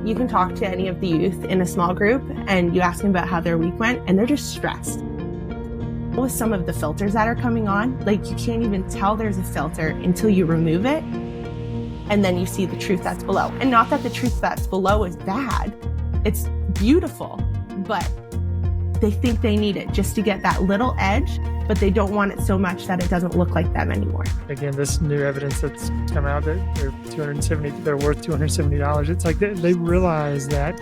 You can talk to any of the youth in a small group and you ask them about how their week went and they're just stressed. With some of the filters that are coming on, like you can't even tell there's a filter until you remove it. And then you see the truth that's below. And not that the truth that's below is bad. It's beautiful, but they think they need it just to get that little edge, but they don't want it so much that it doesn't look like them anymore. Again, this new evidence that's come out that they're worth $270. It's like they realize that,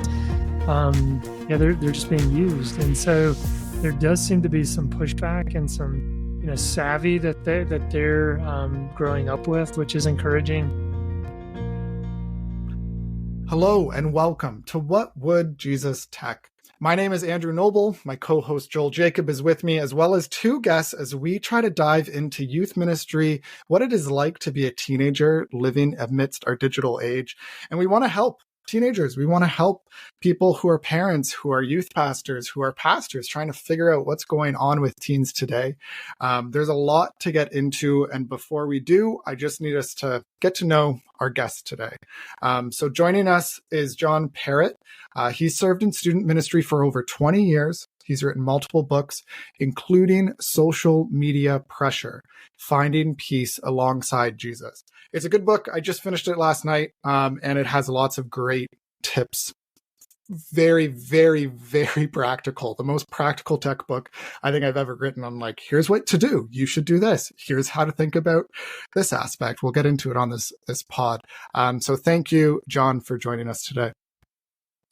they're just being used. And so there does seem to be some pushback and some, savvy that they're growing up with, which is encouraging. Hello and welcome to What Would Jesus Tech? My name is Andrew Noble. My co-host Joel Jacob is with me, as well as two guests as we try to dive into youth ministry, what it is like to be a teenager living amidst our digital age. And we want to help teenagers. We want to help people who are parents, who are youth pastors, who are pastors, trying to figure out what's going on with teens today. There's a lot to get into. And before we do, I just need us to get to know our guest today. So joining us is John Perritt. He's served in student ministry for over 20 years. He's written multiple books, including Social Media Pressure, Finding Peace Alongside Jesus. It's a good book. I just finished it last night, and it has lots of great tips. Very, very, very practical. The most practical tech book I think I've ever written. I'm like, here's what to do. You should do this. Here's how to think about this aspect. We'll get into it on this pod. So thank you, John, for joining us today.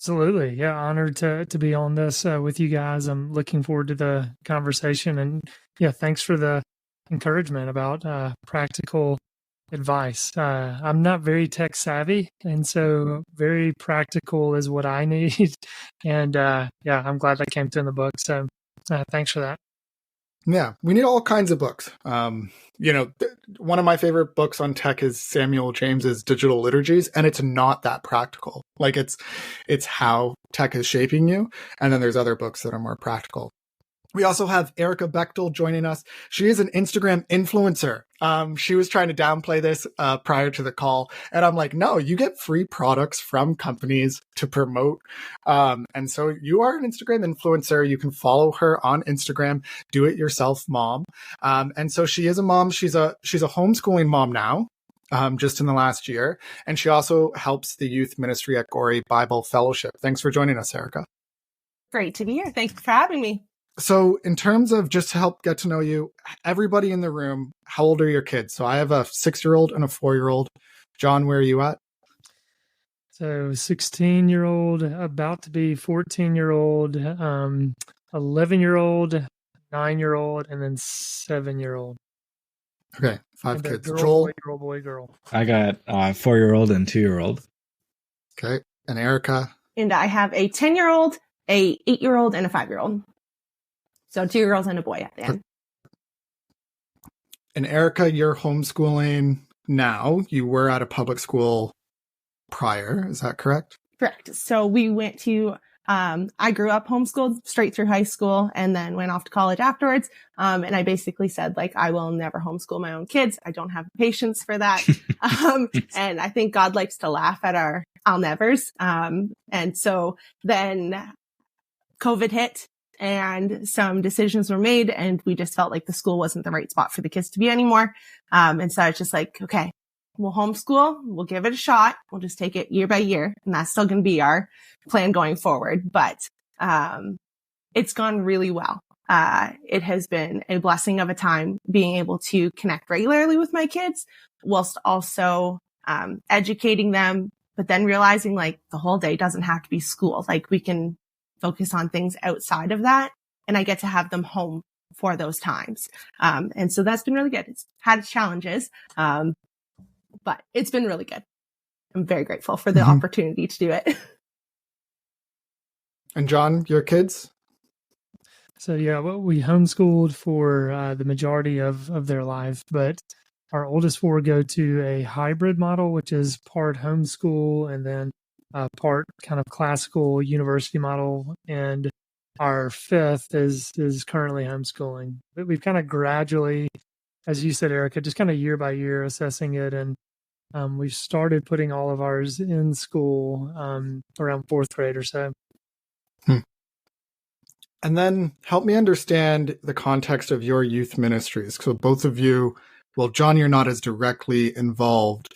Absolutely. Yeah. Honored to be on this with you guys. I'm looking forward to the conversation. And yeah, thanks for the encouragement about practical advice. I'm not very tech savvy, and so very practical is what I need. And I'm glad that came through in the book. So thanks for that. Yeah, we need all kinds of books. One of my favorite books on tech is Samuel James's Digital Liturgies, and it's not that practical. Like it's how tech is shaping you. And then there's other books that are more practical. We also have Erica Bechtel joining us. She is an Instagram influencer. She was trying to downplay this prior to the call. And I'm like, no, you get free products from companies to promote. And so you are an Instagram influencer. You can follow her on Instagram, Do It Yourself Mom. And so she is a mom. She's a homeschooling mom now. Just in the last year. And she also helps the youth ministry at Gorey Bible Fellowship. Thanks for joining us, Erica. Great to be here. Thanks for having me. So in terms of just to help get to know you, everybody in the room, how old are your kids? So I have a 6-year-old and a 4-year-old. John, where are you at? So 16-year-old, about to be 14-year-old, 11-year-old, 9-year-old, and then 7-year-old. Okay, 5 kids. Girl, Joel? boy, girl. I got 4-year-old and 2-year-old. Okay, and Erica? And I have a 10-year-old, a 8-year-old, and a 5-year-old. So 2 girls and a boy at the end. And Erica, you're homeschooling now. You were at a public school prior. Is that correct? Correct. So we went to, I grew up homeschooled straight through high school and then went off to college afterwards. And I basically said, I will never homeschool my own kids. I don't have patience for that. And I think God likes to laugh at our I'll nevers. And so then COVID hit. And some decisions were made and we just felt like the school wasn't the right spot for the kids to be anymore. And so I was just like, okay, we'll homeschool. We'll give it a shot. We'll just take it year by year. And that's still going to be our plan going forward. But, it's gone really well. It has been a blessing of a time being able to connect regularly with my kids whilst also, educating them, but then realizing the whole day doesn't have to be school. We can focus on things outside of that. And I get to have them home for those times. And so that's been really good. It's had its challenges, but it's been really good. I'm very grateful for the opportunity to do it. And John, your kids? So we homeschooled for the majority of their life, but our oldest 4 go to a hybrid model, which is part homeschool and then part kind of classical university model, and our 5th is currently homeschooling. But we've kind of gradually, as you said, Erica, just kind of year by year assessing it and We've started putting all of ours in school around fourth grade or so. And then help me understand the context of your youth ministries. So both of you, well, John, you're not as directly involved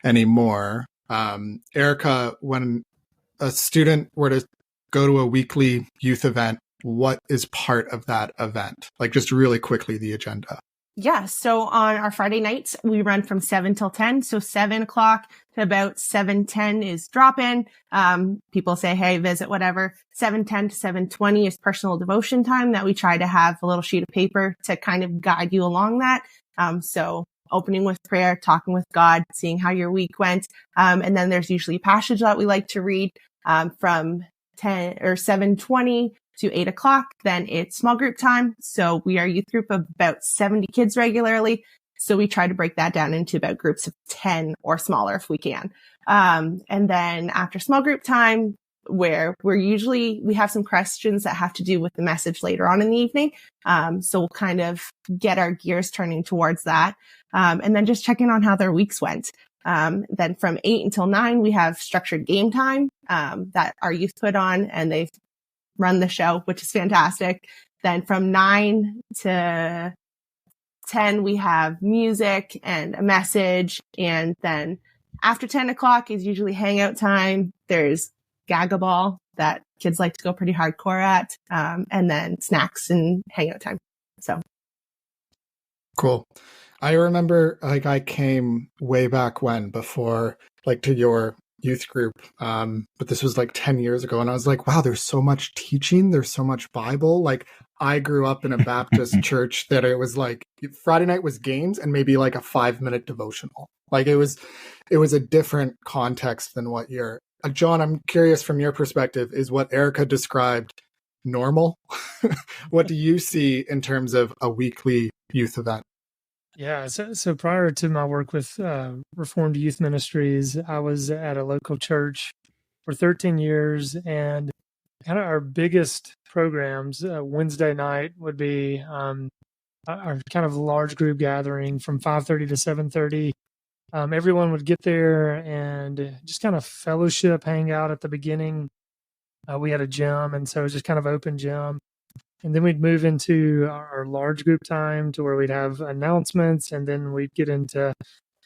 anymore. Erica, when a student were to go to a weekly youth event, what is part of that event? Like just really quickly, the agenda. Yeah. So on our Friday nights, we run from 7 till 10. So 7 o'clock to about 7:10 is drop in. People say, hey, visit, whatever. 7:10 to 7:20 is personal devotion time that we try to have a little sheet of paper to kind of guide you along that. So opening with prayer, talking with God, seeing how your week went. And then there's usually a passage that we like to read, from 10 or 7:20 to 8 o'clock. Then it's small group time. So we are a youth group of about 70 kids regularly. So we try to break that down into about groups of 10 or smaller if we can. And then after small group time, where we have some questions that have to do with the message later on in the evening. So we'll kind of get our gears turning towards that. And then just checking on how their weeks went. Then from 8 until 9, we have structured game time, that our youth put on, and they've run the show, which is fantastic. Then from 9 to 10, we have music and a message. And then after 10 o'clock is usually hangout time. There's Gagaball that kids like to go pretty hardcore at. And then snacks and hangout time. So. Cool. I remember I came way back when before to your youth group. But this was 10 years ago. And I was like, wow, there's so much teaching. There's so much Bible. I grew up in a Baptist church that it was Friday night was games and maybe a 5-minute devotional. It was a different context than what you're, John, I'm curious from your perspective, is what Erica described normal? What do you see in terms of a weekly youth event? Yeah, so prior to my work with Reformed Youth Ministries, I was at a local church for 13 years, and kind of our biggest programs, Wednesday night would be our kind of large group gathering from 5:30 to 7:30. Everyone would get there and just kind of fellowship, hang out at the beginning. We had a gym, and so it was just kind of open gym. And then we'd move into our large group time to where we'd have announcements, and then we'd get into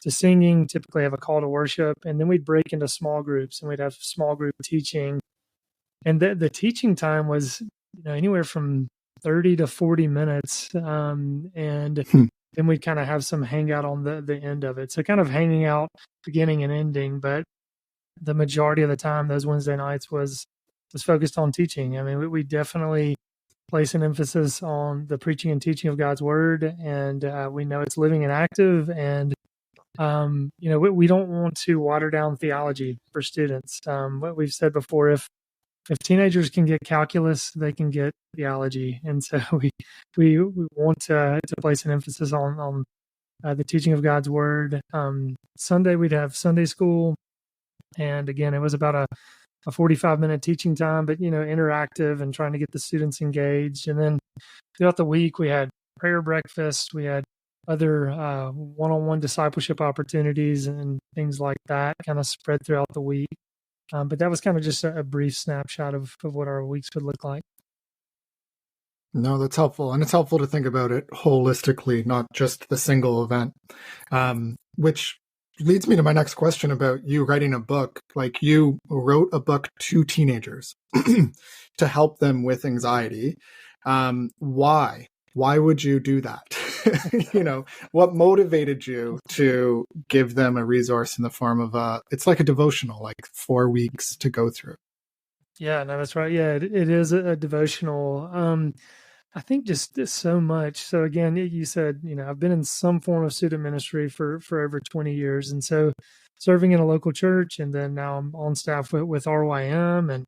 singing, typically have a call to worship, and then we'd break into small groups and we'd have small group teaching. And the teaching time was anywhere from 30 to 40 minutes. And then we'd kind of have some hangout on the end of it. So kind of hanging out beginning and ending, but the majority of the time, those Wednesday nights was focused on teaching. I mean, we definitely place an emphasis on the preaching and teaching of God's word. And we know it's living and active. And, we don't want to water down theology for students. What we've said before, if teenagers can get calculus, they can get theology. And so we want to place an emphasis on the teaching of God's word. Sunday, we'd have Sunday school. And again, it was about a 45-minute teaching time, but, interactive and trying to get the students engaged. And then throughout the week, we had prayer breakfast. We had other one-on-one discipleship opportunities and things like that kind of spread throughout the week. But that was kind of just a brief snapshot of what our weeks would look like. No, that's helpful. And it's helpful to think about it holistically, not just the single event, which leads me to my next question about you writing a book. You wrote a book to teenagers to help them with anxiety. Why? Why would you do that? What motivated you to give them a resource in the form of it's like a devotional, 4 weeks to go through? Yeah, no, that's right. Yeah, it is a devotional. I think just so much. So again, you said, I've been in some form of student ministry for over 20 years. And so serving in a local church, and then now I'm on staff with RYM, and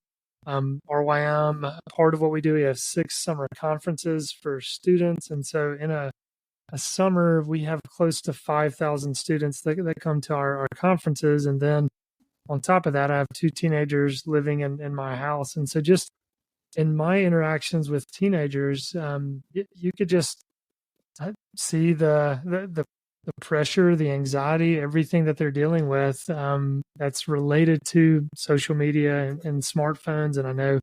RYM, part of what we do, we have 6 summer conferences for students. And so in a summer, we have close to 5,000 students that come to our conferences. And then on top of that, I have 2 teenagers living in my house. And so just in my interactions with teenagers, you could just see the pressure, the anxiety, everything that they're dealing with that's related to social media and smartphones. And I know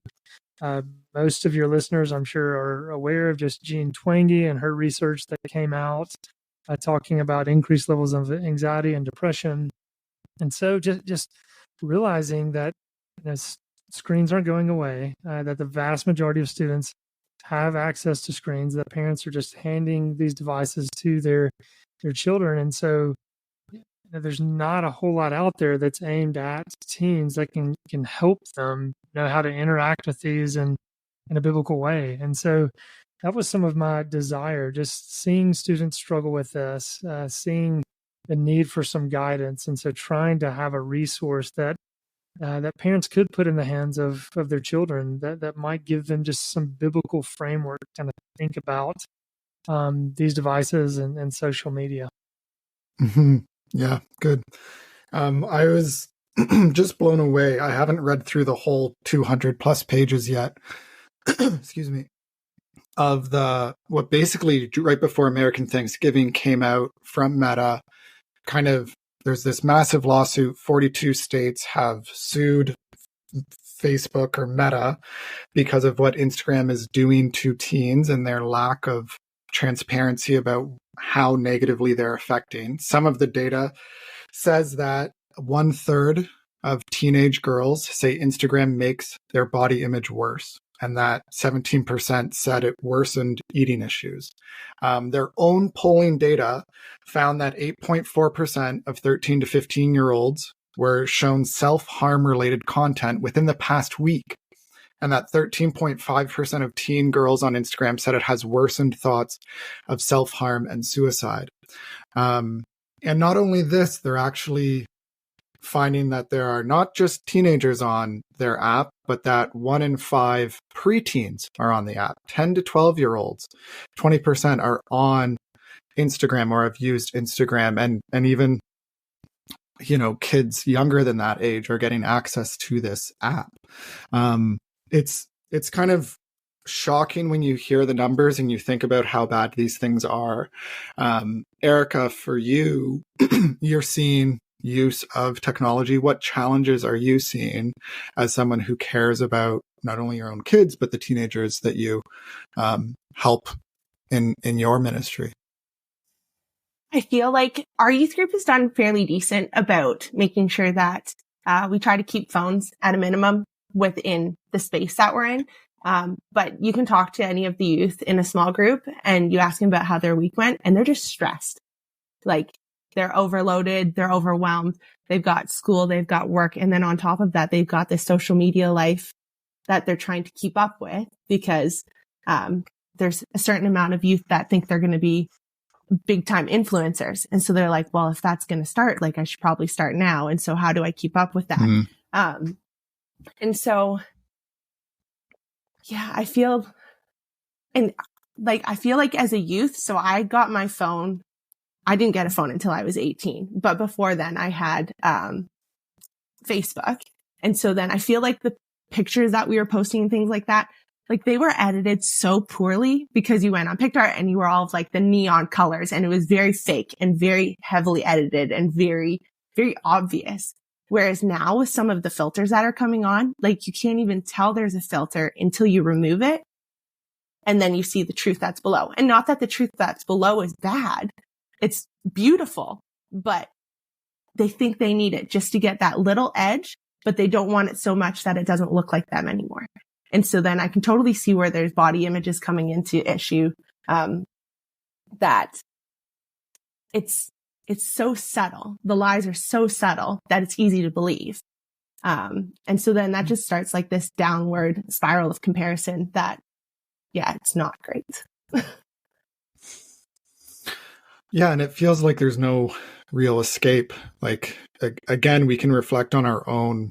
most of your listeners, I'm sure, are aware of just Jean Twenge and her research that came out talking about increased levels of anxiety and depression. And so just realizing that screens aren't going away, that the vast majority of students have access to screens, that parents are just handing these devices to their children. And so there's not a whole lot out there that's aimed at teens that can help them know how to interact with these in a biblical way. And so that was some of my desire, just seeing students struggle with this, seeing the need for some guidance. And so trying to have a resource that that parents could put in the hands of their children that might give them just some biblical framework to kind of think about these devices and social media. Mm-hmm. Yeah, good. I was just blown away. I haven't read through the whole 200 plus pages yet. Excuse me. Of what basically right before American Thanksgiving came out from Meta, there's this massive lawsuit. 42 states have sued Facebook or Meta because of what Instagram is doing to teens and their lack of transparency about how negatively they're affecting. Some of the data says that 1/3 of teenage girls say Instagram makes their body image worse, and that 17% said it worsened eating issues. Their own polling data found that 8.4% of 13 to 15-year-olds were shown self-harm related content within the past week, and that 13.5% of teen girls on Instagram said it has worsened thoughts of self-harm and suicide. And not only this, they're actually finding that there are not just teenagers on their app, but that 1 in 5 preteens are on the app. 10 to 12-year-olds, 20% are on Instagram or have used Instagram, and even kids younger than that age are getting access to this app. It's kind of shocking when you hear the numbers and you think about how bad these things are. Erica, for you, you're seeing use of technology. What challenges are you seeing as someone who cares about not only your own kids, but the teenagers that you help in your ministry? I feel like our youth group has done fairly decent about making sure that we try to keep phones at a minimum within the space that we're in. But you can talk to any of the youth in a small group and you ask them about how their week went, and they're just stressed. Like, they're overloaded, they're overwhelmed. They've got school, they've got work. And then on top of that, they've got this social media life that they're trying to keep up with, because there's a certain amount of youth that think they're going to be big time influencers. And so they're like, well, if that's going to start, like, I should probably start now. And so how do I keep up with that? Mm-hmm. And so, yeah, I feel like as a youth, so I got my phone. I didn't get a phone until I was 18, but before then I had Facebook. And so then I feel like the pictures that we were posting and things like that, like, they were edited so poorly because you went on PicTart and you were all of like the neon colors, and it was very fake and very heavily edited and very, very obvious. Whereas now with some of the filters that are coming on, like, you can't even tell there's a filter until you remove it. And then you see the truth that's below. And not that the truth that's below is bad. It's beautiful, but they think they need it just to get that little edge, but they don't want it so much that it doesn't look like them anymore. And so then I can totally see where there's body images coming into issue, that it's so subtle. The lies are so subtle that it's easy to believe. And so then that just starts like this downward spiral of comparison that, yeah, it's not great. Yeah, and it feels like there's no real escape. Like, again, we can reflect on our own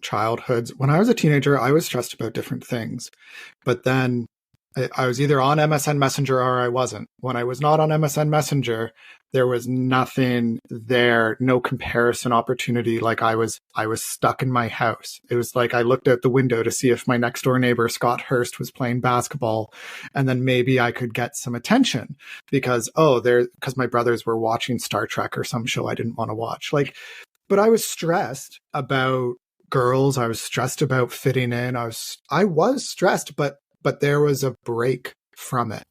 childhoods. When I was a teenager, I was stressed about different things. But then I was either on MSN Messenger or I wasn't. When I was not on MSN Messenger, there was nothing there, no comparison opportunity. Like I was stuck in my house. It was like I looked out the window to see if my next door neighbor, Scott Hurst, was playing basketball. And then maybe I could get some attention because my brothers were watching Star Trek or some show I didn't want to watch. But I was stressed about girls. I was stressed about fitting in. I was stressed, but there was a break from it.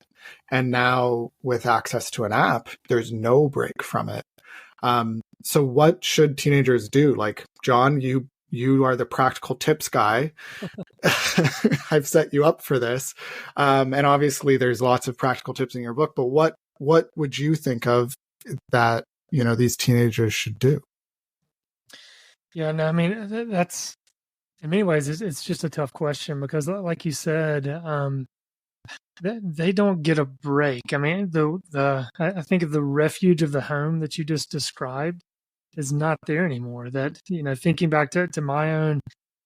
And now with access to an app, there's no break from it. So what should teenagers do? Like, John, you are the practical tips guy. I've set you up for this. And obviously there's lots of practical tips in your book, but what would you think of that, these teenagers should do? Yeah, no, I mean, that's, in many ways, it's just a tough question because, like you said, they don't get a break. I mean, I think of the refuge of the home that you just described is not there anymore. That, thinking back to my own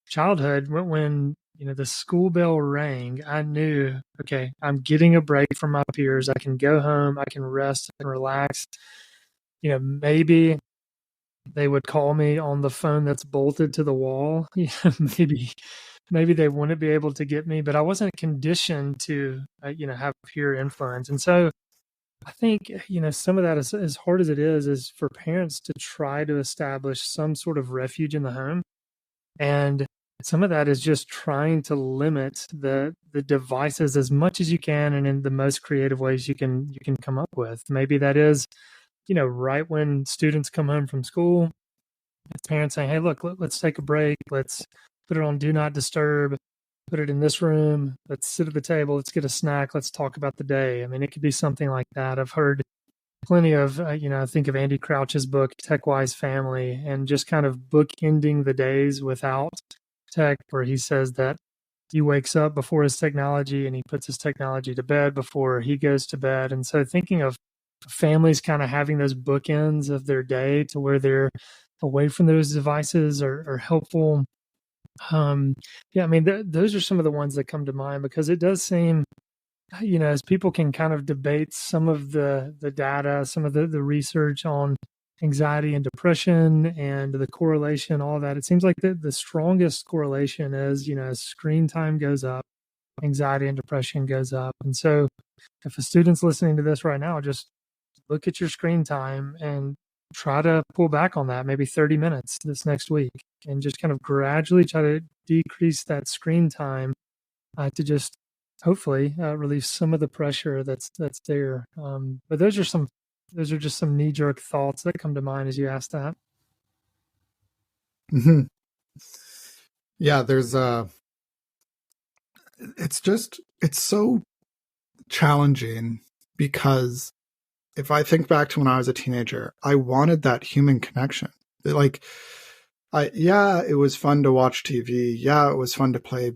childhood, when the school bell rang, I knew, okay, I'm getting a break from my peers. I can go home, I can rest and relax. Maybe they would call me on the phone that's bolted to the wall. Maybe they wouldn't be able to get me, but I wasn't conditioned to, have peer influence. And so I think, some of that is, as hard as it is for parents to try to establish some sort of refuge in the home. And some of that is just trying to limit the devices as much as you can and in the most creative ways you can come up with. Maybe that is, right when students come home from school, it's parents saying, hey, look, let's take a break. Let's put it on Do Not Disturb, put it in this room. Let's sit at the table. Let's get a snack. Let's talk about the day. I mean, it could be something like that. I've heard plenty of, I think of Andy Crouch's book, Tech-Wise Family, and just kind of bookending the days without tech, where he says that he wakes up before his technology and he puts his technology to bed before he goes to bed. And so thinking of families kind of having those bookends of their day to where they're away from those devices are helpful. Yeah, I mean, those are some of the ones that come to mind because it does seem, as people can kind of debate some of the data, some of the research on anxiety and depression and the correlation, all that, it seems like the strongest correlation is, as screen time goes up, anxiety and depression goes up. And so if a student's listening to this right now, just look at your screen time and try to pull back on that, maybe 30 minutes this next week, and just kind of gradually try to decrease that screen time to just hopefully relieve some of the pressure that's there. But those are just some knee-jerk thoughts that come to mind as you ask that. Mm-hmm. Yeah, it's so challenging because if I think back to when I was a teenager, I wanted that human connection. It was fun to watch TV. Yeah, it was fun to play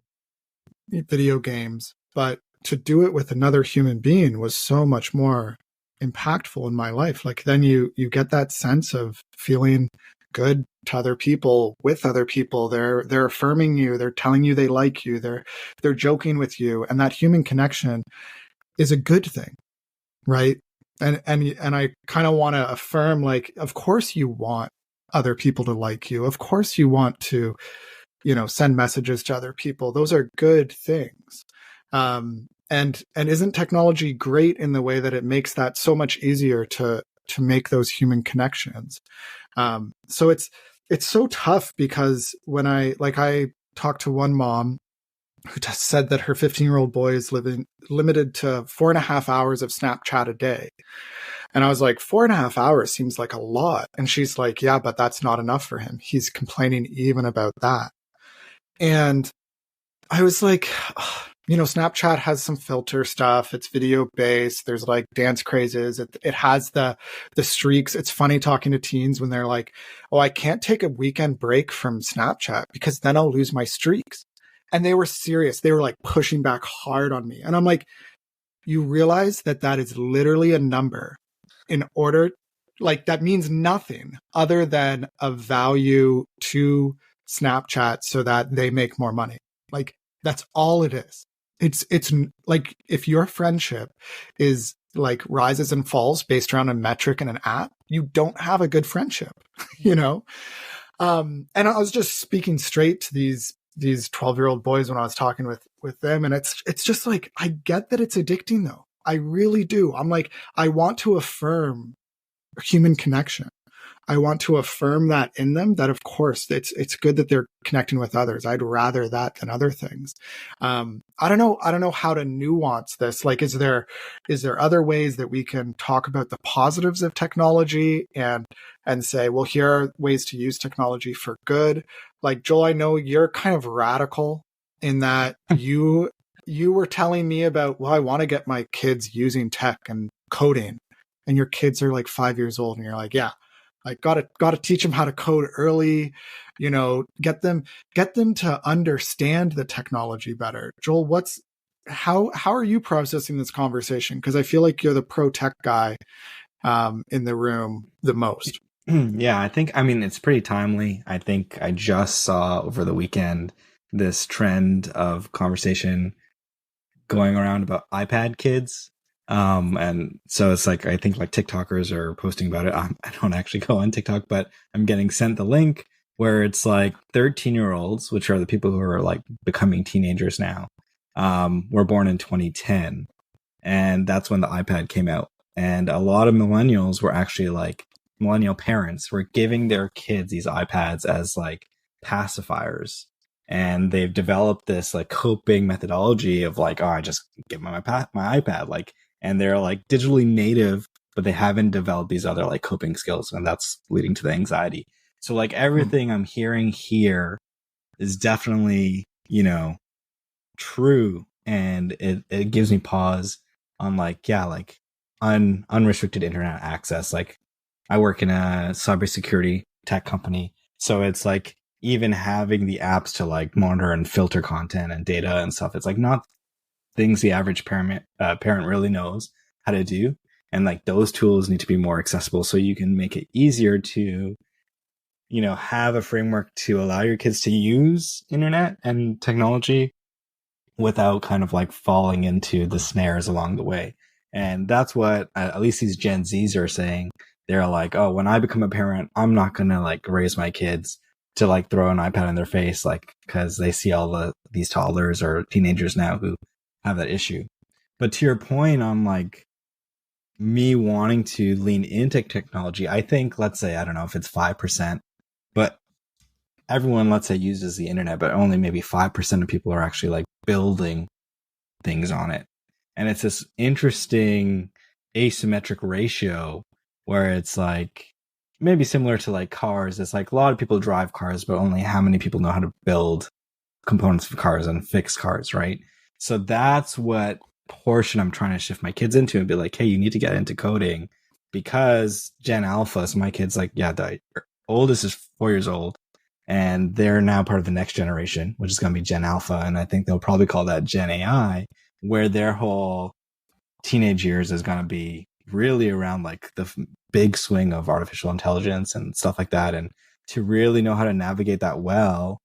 video games, but to do it with another human being was so much more impactful in my life. Like then you get that sense of feeling good to other people, with other people. They're affirming you. They're telling you they like you. They're joking with you. And that human connection is a good thing, right? And I kind of want to affirm, like, of course you want other people to like you. Of course you want to, send messages to other people. Those are good things. And isn't technology great in the way that it makes that so much easier to make those human connections? So it's so tough because when I talked to one mom who just said that her 15-year-old boy is limited to 4.5 hours of Snapchat a day. And I was like, 4.5 hours seems like a lot. And she's like, yeah, but that's not enough for him. He's complaining even about that. And I was like, Snapchat has some filter stuff. It's video based. There's like dance crazes. It has the streaks. It's funny talking to teens when they're like, oh, I can't take a weekend break from Snapchat because then I'll lose my streaks. And they were serious. They were like pushing back hard on me. And I'm like, you realize that is literally a number that means nothing other than a value to Snapchat so that they make more money. Like that's all it is. It's like if your friendship is like rises and falls based around a metric and an app, you don't have a good friendship, you know? And I was just speaking straight to these 12-year-old boys when I was talking with them. And it's just like, I get that it's addicting though. I really do. I'm like, I want to affirm human connection. I want to affirm that in them, that of course it's good that they're connecting with others. I'd rather that than other things. I don't know how to nuance this. Like, is there other ways that we can talk about the positives of technology and say, well, here are ways to use technology for good? Like, Joel, I know you're kind of radical in that you were telling me about, well, I want to get my kids using tech and coding, and your kids are like 5 years old and you're like, yeah, like got to teach them how to code early, you know, get them to understand the technology better. Joel, how are you processing this conversation? Because I feel like you're the pro tech guy in the room the most. Yeah, I mean, it's pretty timely. I think I just saw over the weekend this trend of conversation going around about iPad kids. And so it's like, I think like TikTokers are posting about it. I don't actually go on TikTok, but I'm getting sent the link where it's like 13-year-olds, which are the people who are like becoming teenagers now, were born in 2010. And that's when the iPad came out. And a lot of millennials were actually like, millennial parents were giving their kids these iPads as like pacifiers. And they've developed this like coping methodology of like, oh, I just give my iPad, like, and they're like digitally native, but they haven't developed these other like coping skills, and that's leading to the anxiety. So like everything I'm hearing here is definitely, you know, true, and it gives me pause on like, yeah, like unrestricted internet access. Like, I work in a cybersecurity tech company, so it's like even having the apps to like monitor and filter content and data and stuff, it's like not things the average parent really knows how to do. And like those tools need to be more accessible so you can make it easier to, you know, have a framework to allow your kids to use internet and technology without kind of like falling into the snares along the way. And that's what at least these Gen Zs are saying. They're like, oh, when I become a parent, I'm not going to like raise my kids to like throw an iPad in their face, like, because they see all these toddlers or teenagers now who have that issue. But to your point on like me wanting to lean into technology, I think, let's say, I don't know if it's 5%, but everyone, let's say, uses the internet, but only maybe 5% of people are actually like building things on it. And it's this interesting asymmetric ratio where it's like maybe similar to like cars. It's like a lot of people drive cars, but only how many people know how to build components of cars and fix cars, right? So that's what portion I'm trying to shift my kids into and be like, hey, you need to get into coding because Gen Alpha, so my kids, like, yeah, the oldest is 4 years old and they're now part of the next generation, which is going to be Gen Alpha. And I think they'll probably call that Gen AI, where their whole teenage years is going to be really around like the big swing of artificial intelligence and stuff like that. And to really know how to navigate that well,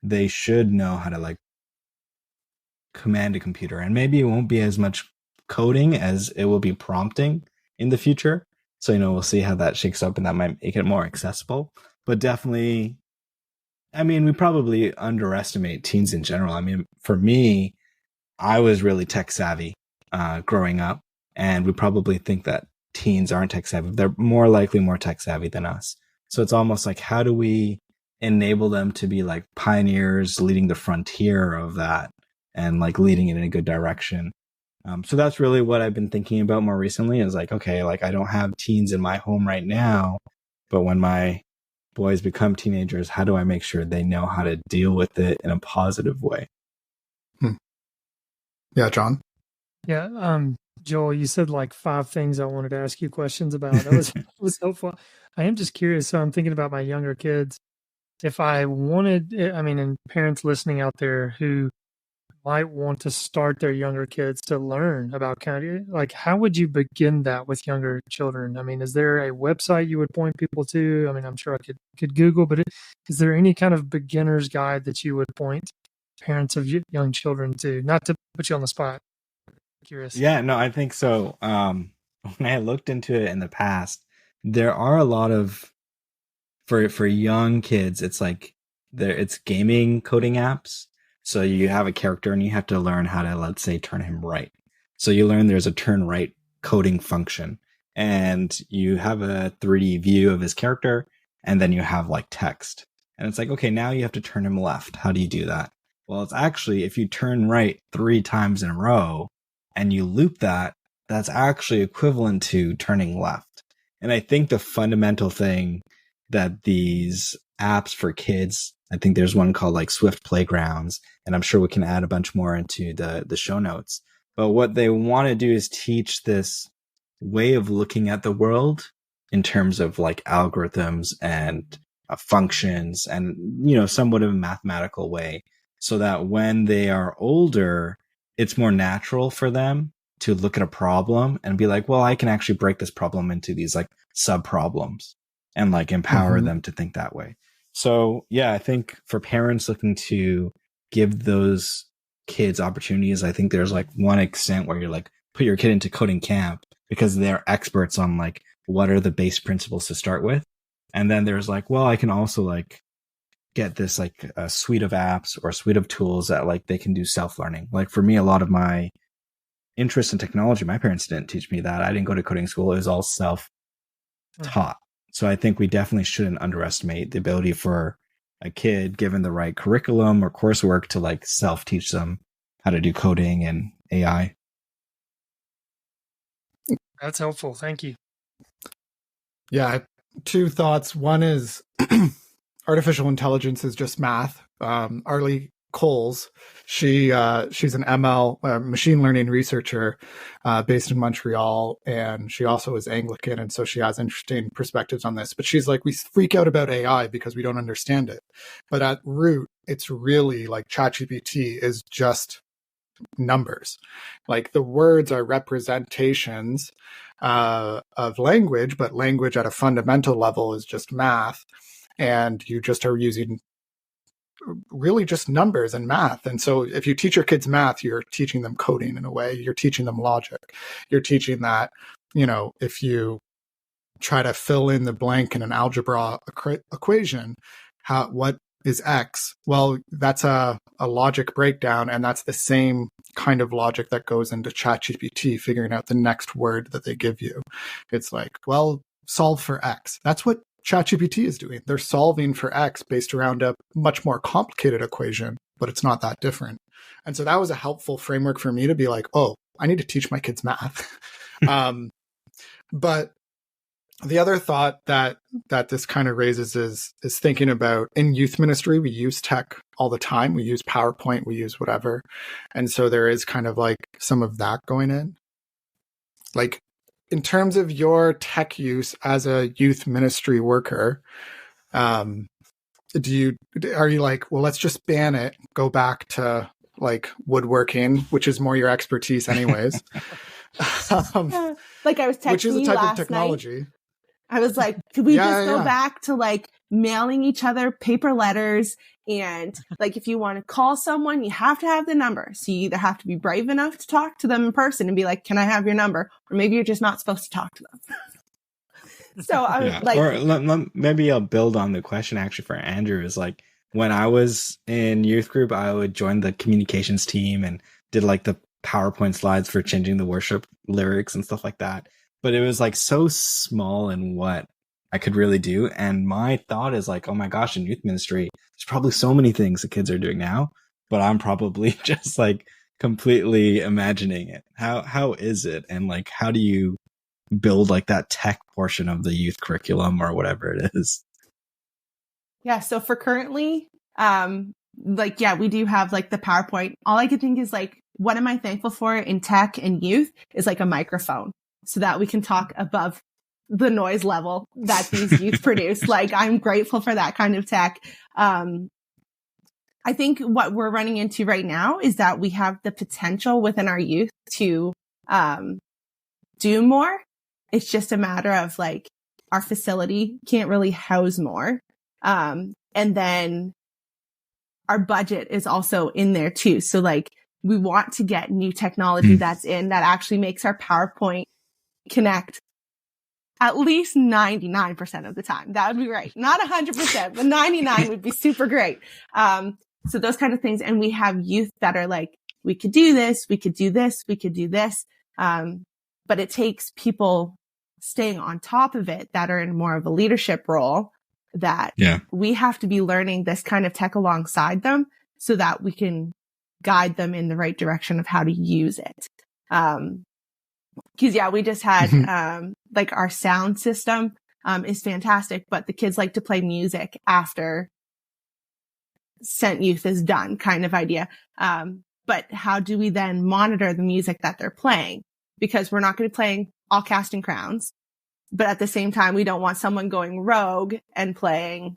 they should know how to like command a computer. And maybe it won't be as much coding as it will be prompting in the future. So, you know, we'll see how that shakes up, and that might make it more accessible. But definitely, I mean, we probably underestimate teens in general. I mean, for me, I was really tech savvy growing up, and we probably think that teens aren't tech savvy. They're more likely more tech savvy than us. So it's almost like, how do we enable them to be like pioneers leading the frontier of that and like leading it in a good direction? So that's really what I've been thinking about more recently, is like, okay, like I don't have teens in my home right now, but when my boys become teenagers, how do I make sure they know how to deal with it in a positive way? Yeah, John? Yeah, Joel, you said like 5 things I wanted to ask you questions about. That was helpful. I am just curious. So I'm thinking about my younger kids. If I wanted, I mean, and parents listening out there who might want to start their younger kids to learn about county, like how would you begin that with younger children? I mean, is there a website you would point people to? I mean, I'm sure I could Google, but is there any kind of beginner's guide that you would point? parents of young children too? Not to put you on the spot. Curious. Yeah, no, I think so. When I looked into it in the past, there are a lot of for young kids, it's like it's gaming coding apps. So you have a character and you have to learn how to, let's say, turn him right. So you learn there's a turn right coding function, and you have a 3D view of his character, and then you have like text. And it's like, okay, now you have to turn him left. How do you do that? Well, it's actually, if you turn right 3 times in a row and you loop that, that's actually equivalent to turning left. And I think the fundamental thing that these apps for kids, I think there's one called like Swift Playgrounds, and I'm sure we can add a bunch more into the show notes. But what they want to do is teach this way of looking at the world in terms of like algorithms and functions and, you know, somewhat of a mathematical way, so that when they are older, it's more natural for them to look at a problem and be like, well, I can actually break this problem into these like sub problems and like empower them to think that way. So yeah, I think for parents looking to give those kids opportunities, I think there's like one extent where you're like, put your kid into coding camp because they're experts on like, what are the base principles to start with? And then there's like, well, I can also like get this like a suite of apps or a suite of tools that like they can do self-learning. Like for me, a lot of my interest in technology, my parents didn't teach me that. I didn't go to coding school. It was all self-taught. So I think we definitely shouldn't underestimate the ability for a kid, given the right curriculum or coursework, to like self-teach them how to do coding and AI. That's helpful. Thank you. Yeah, 2 thoughts. One is artificial intelligence is just math. Arlie Coles, she's an ML machine learning researcher based in Montreal, and she also is Anglican, and so she has interesting perspectives on this. But she's like, we freak out about AI because we don't understand it, but at root, it's really like ChatGPT is just numbers. Like the words are representations of language, but language at a fundamental level is just math, and you just are using really just numbers and math. And so if you teach your kids math, you're teaching them coding in a way. You're teaching them logic. You're teaching that, you know, if you try to fill in the blank in an algebra equation, what is X? Well, that's a logic breakdown, and that's the same kind of logic that goes into ChatGPT, figuring out the next word that they give you. It's like, well, solve for X. That's what ChatGPT is doing. They're solving for X based around a much more complicated equation, but it's not that different. And so that was a helpful framework for me to be like, oh, I need to teach my kids math. But the other thought that this kind of raises is thinking about, in youth ministry, we use tech all the time. We use PowerPoint, we use whatever. And so there is kind of like some of that going in. Like, in terms of your tech use as a youth ministry worker, are you like, well, let's just ban it, go back to like woodworking, which is more your expertise anyways? Like I was texting which is a you type last of technology. night. I was like, could we just go back to like mailing each other paper letters? And like, if you want to call someone, you have to have the number. So you either have to be brave enough to talk to them in person and be like, can I have your number? Or maybe you're just not supposed to talk to them. So I was like, or maybe I'll build on the question actually for Andrew. Is like, when I was in youth group, I would join the communications team and did like the PowerPoint slides for changing the worship lyrics and stuff like that. But it was like so small in what I could really do. And my thought is like, oh my gosh, in youth ministry, there's probably so many things the kids are doing now, but I'm probably just like completely imagining it. How is it? And like, how do you build like that tech portion of the youth curriculum or whatever it is? Yeah. So for currently, like, yeah, we do have like the PowerPoint. All I could think is like, what am I thankful for in tech and youth is like a microphone, so that we can talk above the noise level that these youth produce. Like, I'm grateful for that kind of tech. I think what we're running into right now is that we have the potential within our youth to do more. It's just a matter of like, our facility can't really house more. And then our budget is also in there too. So like we want to get new technology that's in that actually makes our PowerPoint connect at least 99% of the time. That would be right. Not 100%, but 99 would be super great. So those kind of things. And we have youth that are like, we could do this, we could do this, we could do this. But it takes people staying on top of it that are in more of a leadership role, that we have to be learning this kind of tech alongside them so that we can guide them in the right direction of how to use it. Cause we just had, like our sound system, is fantastic, but the kids like to play music after Sent Youth is done kind of idea. But how do we then monitor the music that they're playing? Because we're not going to be playing all Casting Crowns, but at the same time, we don't want someone going rogue and playing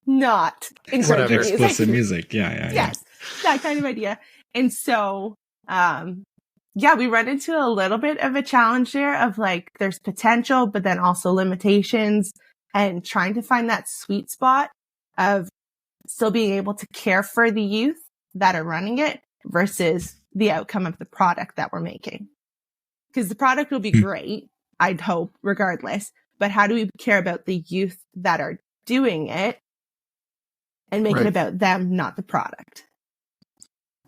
not encouraging explicit music. Yes, that kind of idea. And so, we run into a little bit of a challenge there of like, there's potential, but then also limitations, and trying to find that sweet spot of still being able to care for the youth that are running it versus the outcome of the product that we're making. Because the product will be great, I'd hope, regardless. But how do we care about the youth that are doing it and make it about them, not the product?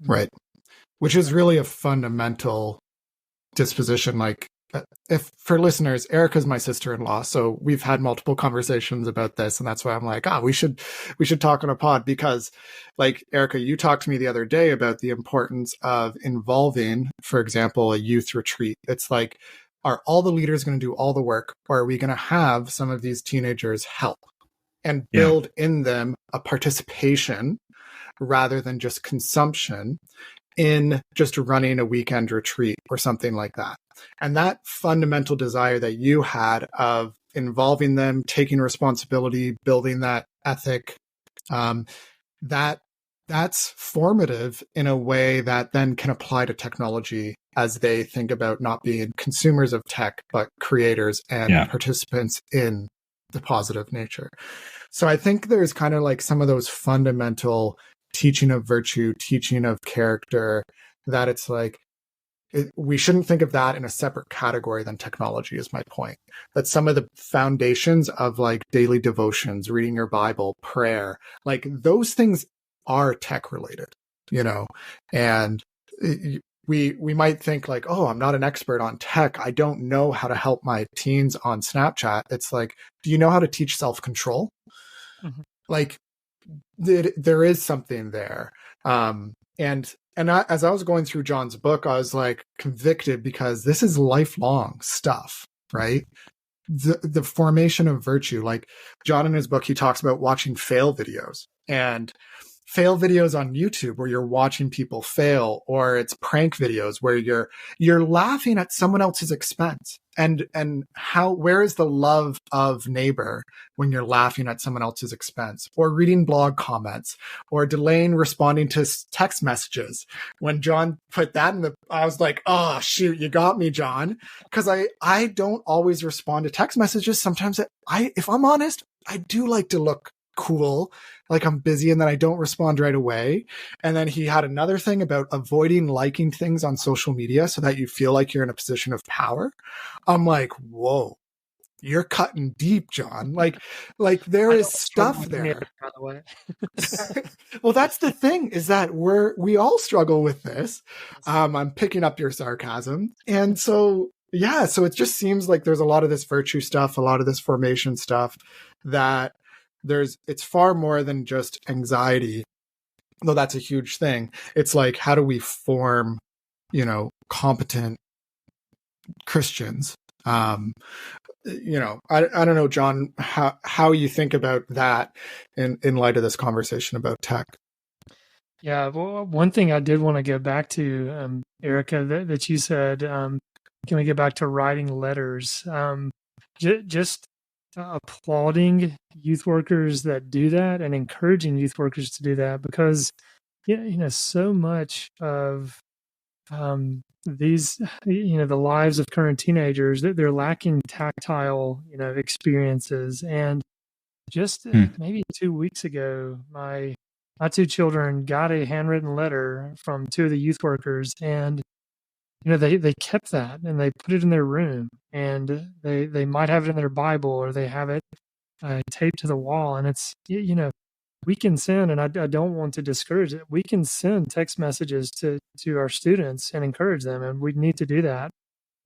Right. Which is really a fundamental disposition. Like, if for listeners, Erica's my sister-in-law, so we've had multiple conversations about this, and that's why I'm like, we should talk on a pod, because like Erica, you talked to me the other day about the importance of involving, for example, a youth retreat. It's like, are all the leaders going to do all the work, or are we going to have some of these teenagers help and build in them a participation rather than just consumption in just running a weekend retreat or something like that? And that fundamental desire that you had of involving them, taking responsibility, building that ethic, that's formative in a way that then can apply to technology as they think about not being consumers of tech, but creators and participants in the positive nature. So I think there's kind of like some of those fundamental teaching of virtue, teaching of character, that it's like, we shouldn't think of that in a separate category than technology, is my point. That some of the foundations of like daily devotions, reading your Bible, prayer, like those things are tech related, and we might think like, I'm not an expert on tech, I don't know how to help my teens on Snapchat. It's like, do you know how to teach self-control? Like, there is something there. And as I was going through John's book, I was like convicted, because this is lifelong stuff, right? The formation of virtue. Like John in his book, he talks about watching fail videos, and fail videos on YouTube where you're watching people fail, or it's prank videos where you're laughing at someone else's expense. And where is the love of neighbor when you're laughing at someone else's expense, or reading blog comments, or delaying responding to text messages? When John put that I was like, oh shoot, you got me, John. Cause I don't always respond to text messages. Sometimes if I'm honest, I do like to look cool, like I'm busy, and then I don't respond right away. And then he had another thing about avoiding liking things on social media so that you feel like you're in a position of power. I'm like, whoa, you're cutting deep, John. Like there is stuff there. By the way. Well, that's the thing, is that we all struggle with this. I'm picking up your sarcasm. And so, so it just seems like there's a lot of this virtue stuff, a lot of this formation stuff, that it's far more than just anxiety, though that's a huge thing. It's like, how do we form, competent Christians? I don't know, John, how you think about that in light of this conversation about tech. Yeah, well, one thing I did want to get back to, Erica, that you said, can we get back to writing letters? Just applauding youth workers that do that, and encouraging youth workers to do that, because so much of these the lives of current teenagers, they're lacking tactile experiences, and just maybe 2 weeks ago, my two children got a handwritten letter from two of the youth workers, and they kept that and they put it in their room, and they might have it in their Bible, or they have it taped to the wall. And it's, we can send, and I don't want to discourage it, we can send text messages to our students and encourage them, and we need to do that.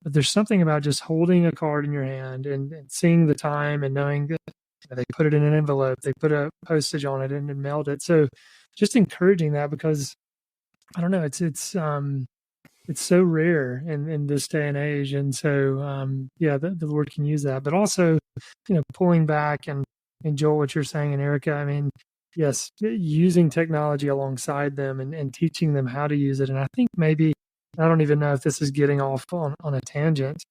But there's something about just holding a card in your hand and seeing the time and knowing that they put it in an envelope, they put a postage on it and mailed it. So just encouraging that, because I don't know, it's so rare in this day and age. And so, the Lord can use that, but also, pulling back and Joel, what you're saying, and Erica, I mean, yes, using technology alongside them and teaching them how to use it. And I think maybe, I don't even know if this is getting off on a tangent.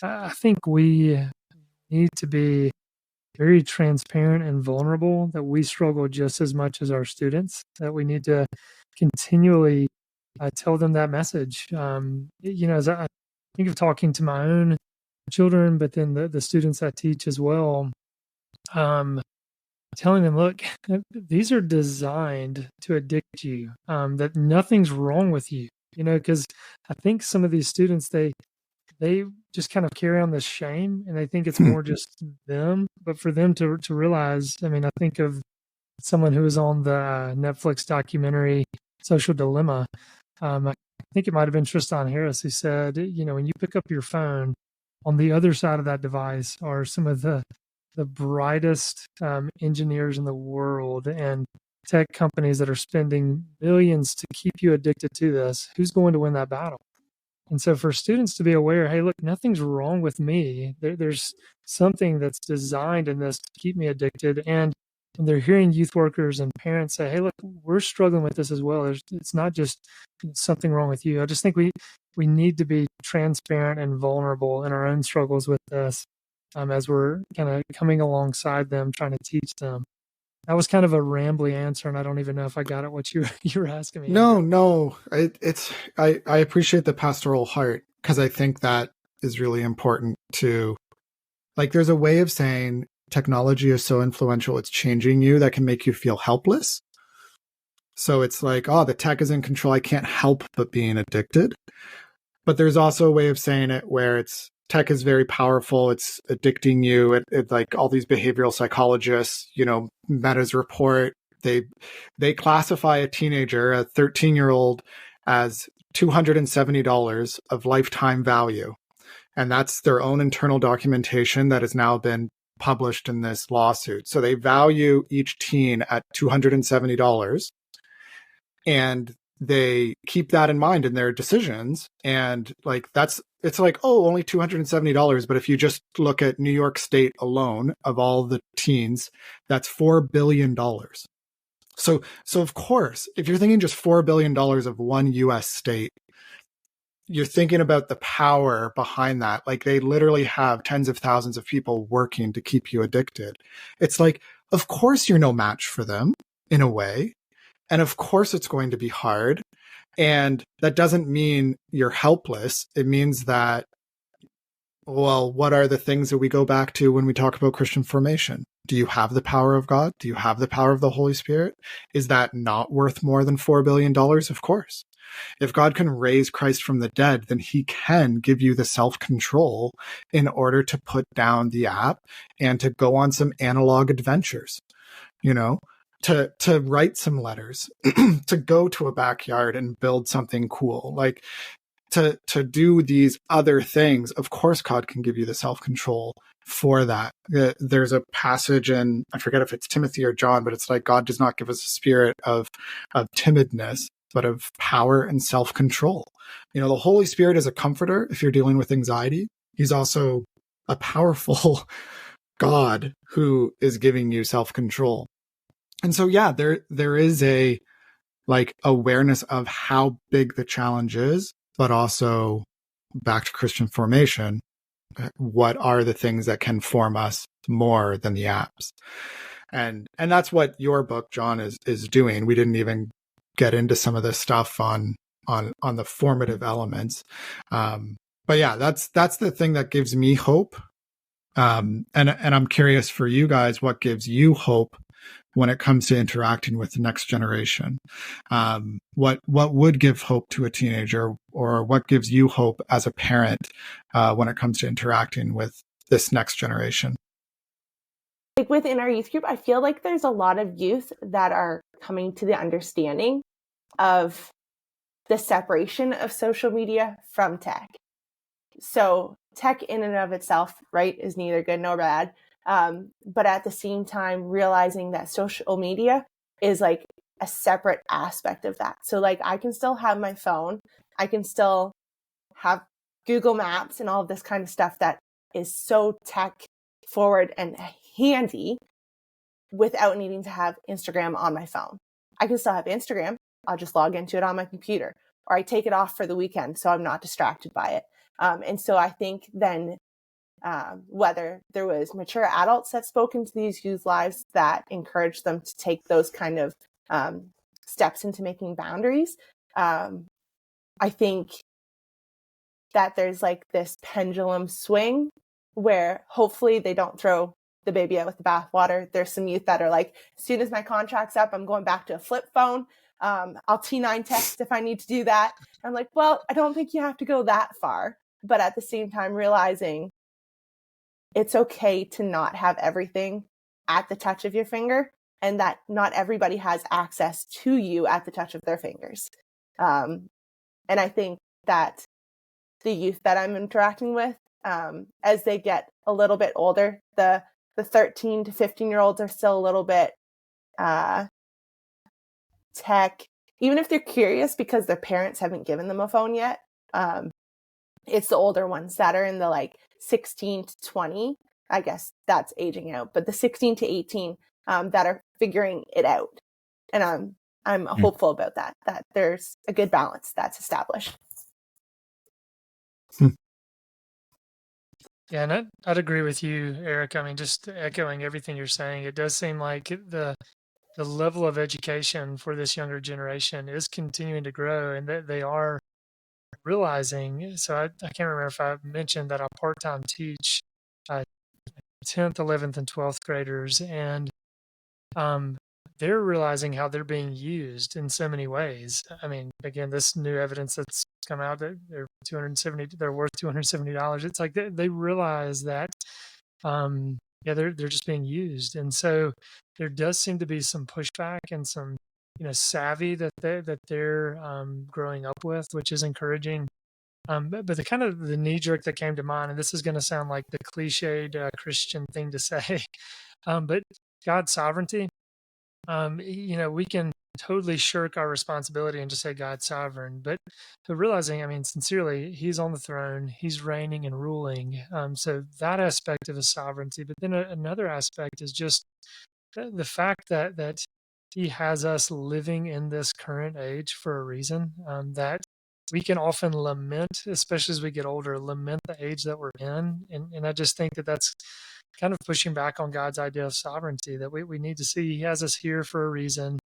I think we need to be very transparent and vulnerable, that we struggle just as much as our students, that we need to continually tell them that message. As I think of talking to my own children, but then the students I teach as well, telling them, look, these are designed to addict you, that nothing's wrong with you, because I think some of these students, they just kind of carry on this shame, and they think it's more just them. But for them to realize, I mean, I think of someone who was on the Netflix documentary Social Dilemma. I think it might have been Tristan Harris, who said, when you pick up your phone, on the other side of that device are some of the brightest engineers in the world and tech companies that are spending millions to keep you addicted to this. Who's going to win that battle? And so for students to be aware, hey, look, nothing's wrong with me. There's something that's designed in this to keep me addicted. And when they're hearing youth workers and parents say, hey, look, we're struggling with this as well. It's not just something wrong with you. I just think we need to be transparent and vulnerable in our own struggles with this, as we're kind of coming alongside them, trying to teach them. That was kind of a rambly answer, and I don't even know if I got it, what you were asking me. No. I appreciate the pastoral heart, because I think that is really important to, like, there's a way of saying technology is so influential, it's changing you, that can make you feel helpless. So it's like, oh, the tech is in control, I can't help but being addicted. But there's also a way of saying it where it's, tech is very powerful, it's addicting you. It like all these behavioral psychologists, Meta's report, they classify a teenager, a 13-year-old, as $270 of lifetime value. And that's their own internal documentation that has now been published in this lawsuit. So they value each teen at $270, and they keep that in mind in their decisions. And like, it's like, oh, only $270. But if you just look at New York State alone, of all the teens, that's $4 billion. So of course, if you're thinking just $4 billion of one US state, you're thinking about the power behind that. Like, they literally have tens of thousands of people working to keep you addicted. It's like, of course you're no match for them in a way. And of course it's going to be hard. And that doesn't mean you're helpless. It means that, well, what are the things that we go back to when we talk about Christian formation? Do you have the power of God? Do you have the power of the Holy Spirit? Is that not worth more than $4 billion? Of course. If God can raise Christ from the dead, then he can give you the self-control in order to put down the app and to go on some analog adventures, to write some letters, to go to a backyard and build something cool, like to do these other things. Of course, God can give you the self-control for that. There's a passage in, I forget if it's Timothy or John, but it's like, God does not give us a spirit of timidness, but of power and self-control. The Holy Spirit is a comforter if you're dealing with anxiety. He's also a powerful God who is giving you self-control. And so, yeah, there is a like awareness of how big the challenge is, but also back to Christian formation. What are the things that can form us more than the apps? And that's what your book, John, is doing. We didn't even get into some of this stuff on the formative elements. But yeah, that's the thing that gives me hope And I'm curious for you guys, what gives you hope when it comes to interacting with the next generation? What would give hope to a teenager, or what gives you hope as a parent when it comes to interacting with this next generation? Like within our youth group, I feel like there's a lot of youth that are coming to the understanding of the separation of social media from tech. So tech in and of itself, right, is neither good nor bad. But at the same time, realizing that social media is like a separate aspect of that. So like I can still have my phone, I can still have Google Maps and all of this kind of stuff that is so tech forward and handy without needing to have Instagram on my phone. I can still have Instagram. I'll just log into it on my computer, or I take it off for the weekend so I'm not distracted by it. And so I think then whether there was mature adults that spoke into these youth lives that encouraged them to take those kind of steps into making boundaries, I think that there's like this pendulum swing where hopefully they don't throw the baby out with the bathwater. There's some youth that are like, as soon as my contract's up, I'm going back to a flip phone. I'll T9 text if I need to do that. I'm like, well, I don't think you have to go that far. But at the same time, realizing it's okay to not have everything at the touch of your finger, and that not everybody has access to you at the touch of their fingers. And I think that the youth that I'm interacting with, as they get a little bit older, the 13 to 15-year-olds are still a little bit tech, even if they're curious because their parents haven't given them a phone yet. It's the older ones that are in the like 16 to 20. I guess that's aging out, but the 16 to 18 that are figuring it out. And I'm hopeful about that there's a good balance that's established. Yeah, and I'd agree with you, Eric. I mean, just echoing everything you're saying, it does seem like the level of education for this younger generation is continuing to grow, and that they are realizing. So I can't remember if I mentioned that I part-time teach 10th, 11th, and 12th graders, and they're realizing how they're being used in so many ways. I mean, again, this new evidence that's come out that they're worth $270. It's like they realize that, they're just being used, and so there does seem to be some pushback and some savvy that they're growing up with, which is encouraging. But the kind of the knee jerk that came to mind, and this is going to sound like the cliched Christian thing to say, but God's sovereignty. We can totally shirk our responsibility and just say God's sovereign, but realizing, I mean, sincerely, He's on the throne, He's reigning and ruling. So that aspect of His sovereignty, but then another aspect is just the fact that He has us living in this current age for a reason. That we can often lament, especially as we get older, lament the age that we're in, and I just think that that's kind of pushing back on God's idea of sovereignty, that we need to see He has us here for a reason,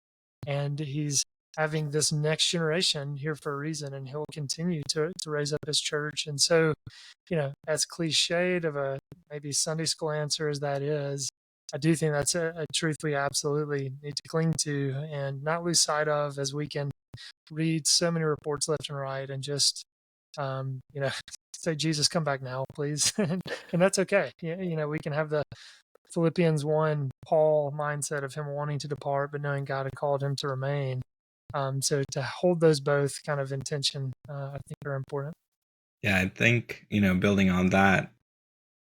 and He's having this next generation here for a reason, and He'll continue to raise up His church. And so, as cliched of a maybe Sunday school answer as that is, I do think that's a truth we absolutely need to cling to and not lose sight of, as we can read so many reports left and right and just, say, Jesus, come back now, please. and that's okay. We can have the Philippians 1 Paul mindset of him wanting to depart, but knowing God had called him to remain. So to hold those both kind of in tension, I think are important. Yeah, I think, building on that,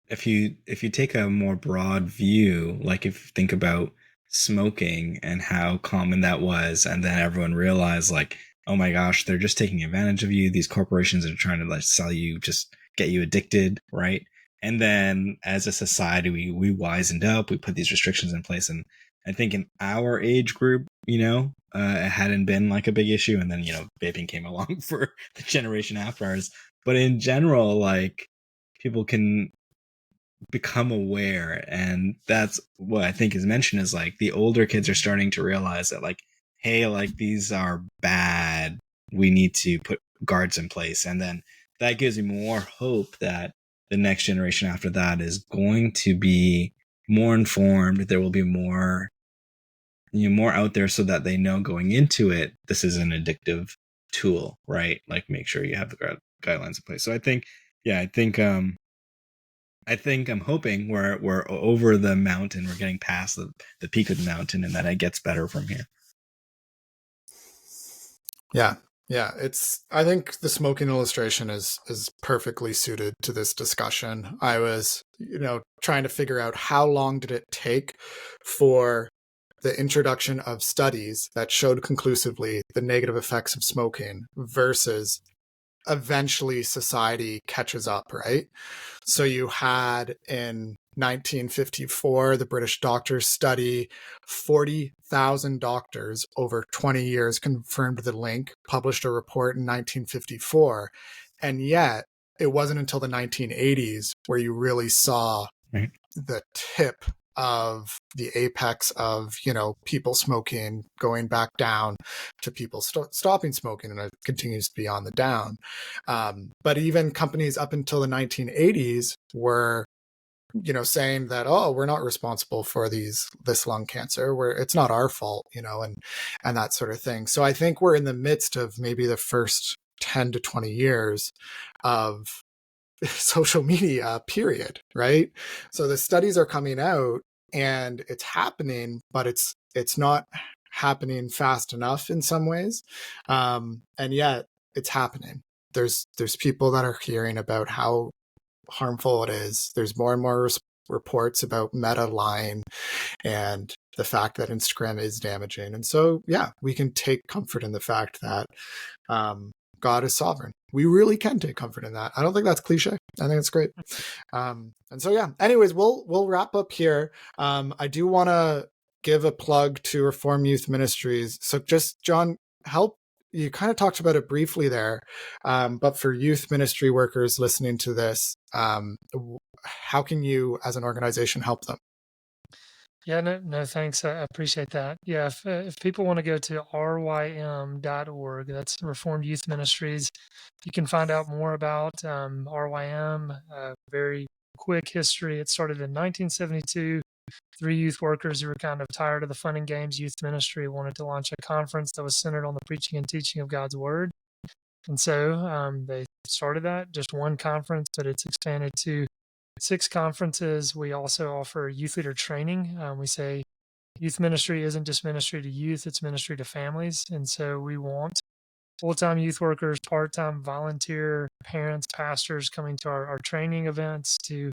if you take a more broad view, like if you think about smoking and how common that was, and then everyone realized, like, oh my gosh, they're just taking advantage of you. These corporations are trying to like sell you, just get you addicted, right? And then as a society, we wisened up, we put these restrictions in place. And I think in our age group, it hadn't been like a big issue. And then, vaping came along for the generation after ours. But in general, like, people can become aware, and that's what I think is mentioned, is like the older kids are starting to realize that, like, hey, like, these are bad, we need to put guards in place. And then that gives me more hope that the next generation after that is going to be more informed. There will be more, more out there so that they know going into it, this is an addictive tool, right? Like make sure you have the guidelines in place. So I think I'm hoping we're over the mountain, we're getting past the peak of the mountain, and that it gets better from here. Yeah. I think the smoking illustration is perfectly suited to this discussion. I was, trying to figure out how long did it take for the introduction of studies that showed conclusively the negative effects of smoking versus eventually society catches up, right? So you had in 1954, the British doctors study, 40,000 doctors over 20 years confirmed the link, published a report in 1954. And yet it wasn't until the 1980s where you really saw the tip of the apex of, people smoking going back down to people stopping smoking, and it continues to be on the down. But even companies up until the 1980s were, saying that, oh, we're not responsible for this lung cancer, where it's not our fault, and that sort of thing. So I think we're in the midst of maybe the first 10 to 20 years of social media, period, right? So the studies are coming out and it's happening, but it's not happening fast enough in some ways. And yet it's happening. There's people that are hearing about how harmful it is. There's more and more reports about Meta lying and the fact that Instagram is damaging. And so, yeah, we can take comfort in the fact that God is sovereign. We really can take comfort in that. I don't think that's cliche. I think it's great. And so, yeah, anyways, we'll wrap up here. I do want to give a plug to Reformed Youth Ministries. So just, John, you kind of talked about it briefly there, but for youth ministry workers listening to this, how can you as an organization help them? Yeah, no, thanks. I appreciate that. Yeah, if people want to go to rym.org, that's Reformed Youth Ministries, you can find out more about RYM. Very quick history. It started in 1972. 3 youth workers who were kind of tired of the fun and games youth ministry wanted to launch a conference that was centered on the preaching and teaching of God's Word. And so they started that, just one conference, but it's expanded to 6 conferences. We also offer youth leader training. We say youth ministry isn't just ministry to youth, it's ministry to families. And so we want full-time youth workers, part-time volunteer parents, pastors coming to our training events to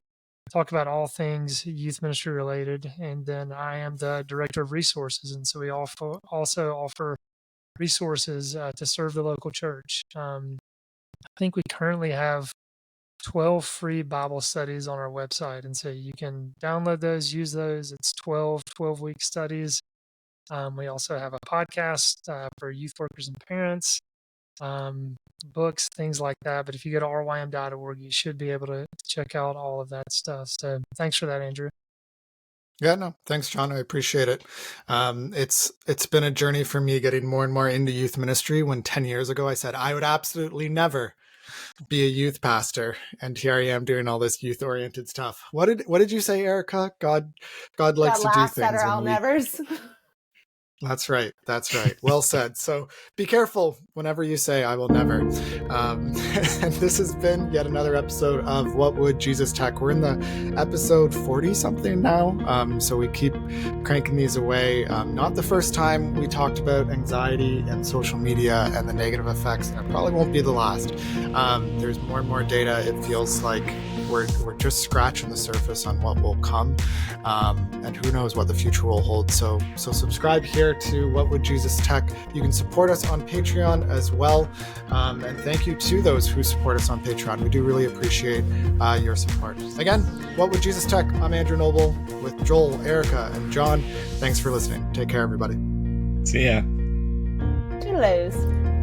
talk about all things youth ministry related. And then I am the director of resources. And so we also offer resources to serve the local church. I think we currently have 12 free Bible studies on our website. And so you can download those, use those. It's 12-week studies. We also have a podcast for youth workers and parents, books, things like that. But if you go to rym.org, you should be able to check out all of that stuff. So thanks for that, Andrew. Yeah, no, thanks, John. I appreciate it. It's been a journey for me getting more and more into youth ministry. When 10 years ago, I said I would absolutely never be a youth pastor, and here I am doing all this youth oriented stuff. What did you say, Erica? God likes to do things. That are I'll nevers. That's right. Well said. So be careful whenever you say I will never. And this has been yet another episode of What Would Jesus Tech? We're in the episode 40 something now. So we keep cranking these away. Not the first time we talked about anxiety and social media and the negative effects. And it probably won't be the last. There's more and more data. It feels like we're just scratching the surface on what will come. And who knows what the future will hold. So subscribe here to What Would Jesus Tech. You can support us on Patreon as well. And thank you to those who support us on Patreon. We do really appreciate your support. Again, What Would Jesus Tech? I'm Andrew Noble with Joel, Erica, and John. Thanks for listening. Take care, everybody. See ya. Toodaloo.